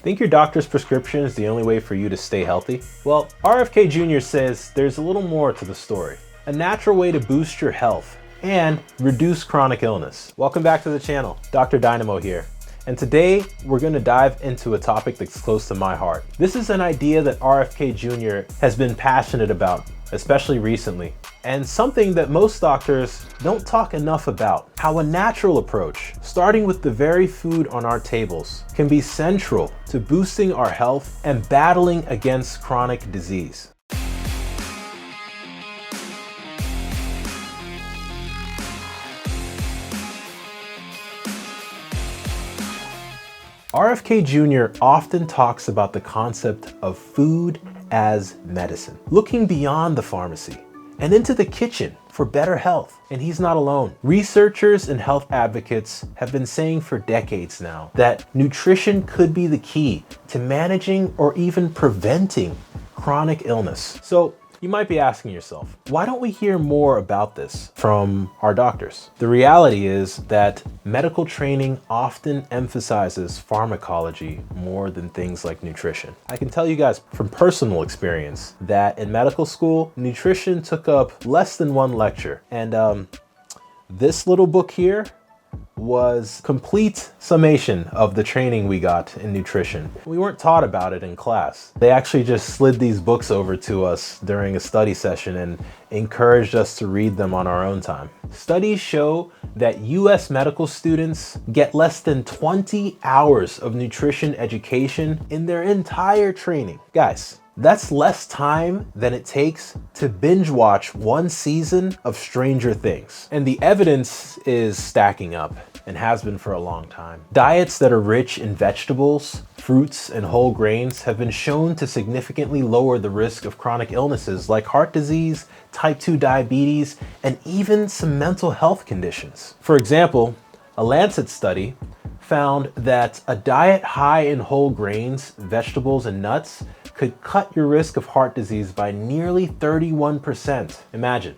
Think your doctor's prescription is the only way for you to stay healthy? Well, RFK Jr. says there's a little more to the story. A natural way to boost your health and reduce chronic illness. Welcome back to the channel. Dr. Dynamo here. And today we're going to dive into a topic that's close to my heart. This is an idea that RFK Jr. has been passionate about, especially recently, and something that most doctors don't talk enough about. How a natural approach, starting with the very food on our tables, can be central to boosting our health and battling against chronic disease. RFK Jr. often talks about the concept of food as medicine, looking beyond the pharmacy and into the kitchen for better health. And he's not alone. Researchers and health advocates have been saying for decades now that nutrition could be the key to managing or even preventing chronic illness. So you might be asking yourself, why don't we hear more about this from our doctors? The reality is that medical training often emphasizes pharmacology more than things like nutrition. I can tell you guys from personal experience that in medical school, nutrition took up less than one lecture. And this little book here was complete summation of the training we got in nutrition. We weren't taught about it in class. They actually just slid these books over to us during a study session and encouraged us to read them on our own time. Studies show that US medical students get less than 20 hours of nutrition education in their entire training. Guys, that's less time than it takes to binge watch one season of Stranger Things. And the evidence is stacking up and has been for a long time. Diets that are rich in vegetables, fruits, and whole grains have been shown to significantly lower the risk of chronic illnesses like heart disease, type 2 diabetes, and even some mental health conditions. For example, a Lancet study found that a diet high in whole grains, vegetables, and nuts could cut your risk of heart disease by nearly 31%. Imagine,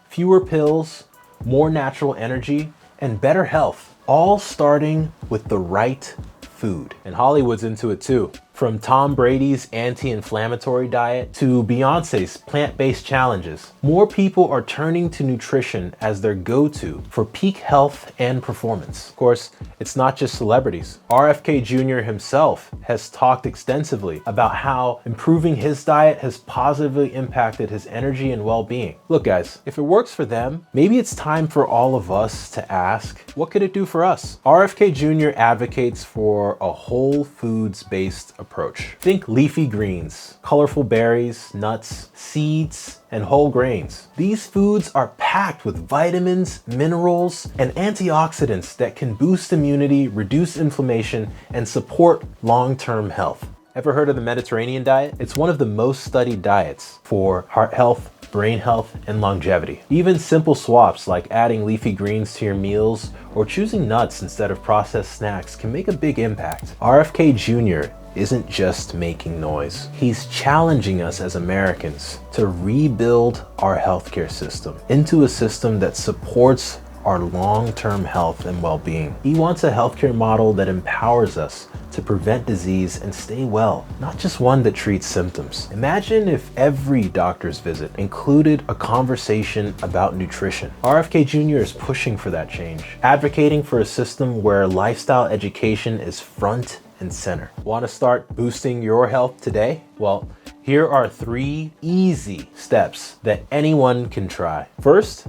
fewer pills, more natural energy, and better health, all starting with the right food. And Hollywood's into it too. From Tom Brady's anti-inflammatory diet to Beyonce's plant-based challenges, more people are turning to nutrition as their go-to for peak health and performance. Of course, it's not just celebrities. RFK Jr. himself has talked extensively about how improving his diet has positively impacted his energy and well-being. Look guys, if it works for them, maybe it's time for all of us to ask, what could it do for us? RFK Jr. advocates for a whole foods-based approach. Think leafy greens, colorful berries, nuts, seeds, and whole grains. These foods are packed with vitamins, minerals, and antioxidants that can boost immunity, reduce inflammation, and support long-term health. Ever heard of the Mediterranean diet? It's one of the most studied diets for heart health, brain health, and longevity. Even simple swaps like adding leafy greens to your meals or choosing nuts instead of processed snacks can make a big impact. RFK Jr. isn't just making noise. He's challenging us as Americans to rebuild our healthcare system into a system that supports our long-term health and well-being. He wants a healthcare model that empowers us to prevent disease and stay well, not just one that treats symptoms. Imagine if every doctor's visit included a conversation about nutrition. RFK Jr. is pushing for that change, advocating for a system where lifestyle education is front and center. Want to start boosting your health today? Well, here are 3 easy steps that anyone can try. First,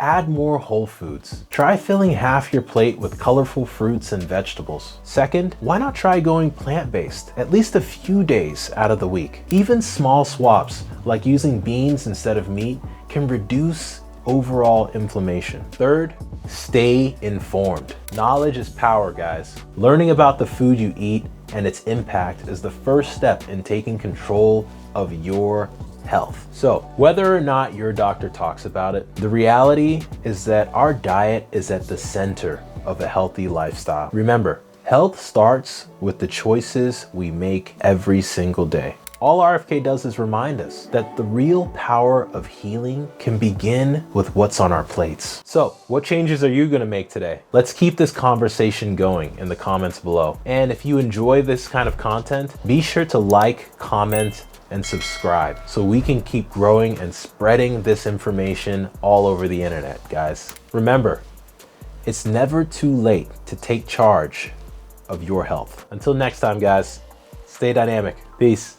add more whole foods. Try filling half your plate with colorful fruits and vegetables. Second, why not try going plant-based at least a few days out of the week? Even small swaps, like using beans instead of meat, can reduce overall inflammation. Third, stay informed. Knowledge is power, guys. Learning about the food you eat and its impact is the first step in taking control of your health. So whether or not your doctor talks about it, the reality is that our diet is at the center of a healthy lifestyle. Remember, health starts with the choices we make every single day. All RFK does is remind us that the real power of healing can begin with what's on our plates. So, what changes are you gonna make today? Let's keep this conversation going in the comments below. And if you enjoy this kind of content, be sure to like, comment, and subscribe so we can keep growing and spreading this information all over the internet, guys. Remember, it's never too late to take charge of your health. Until next time, guys, stay dynamic. Peace.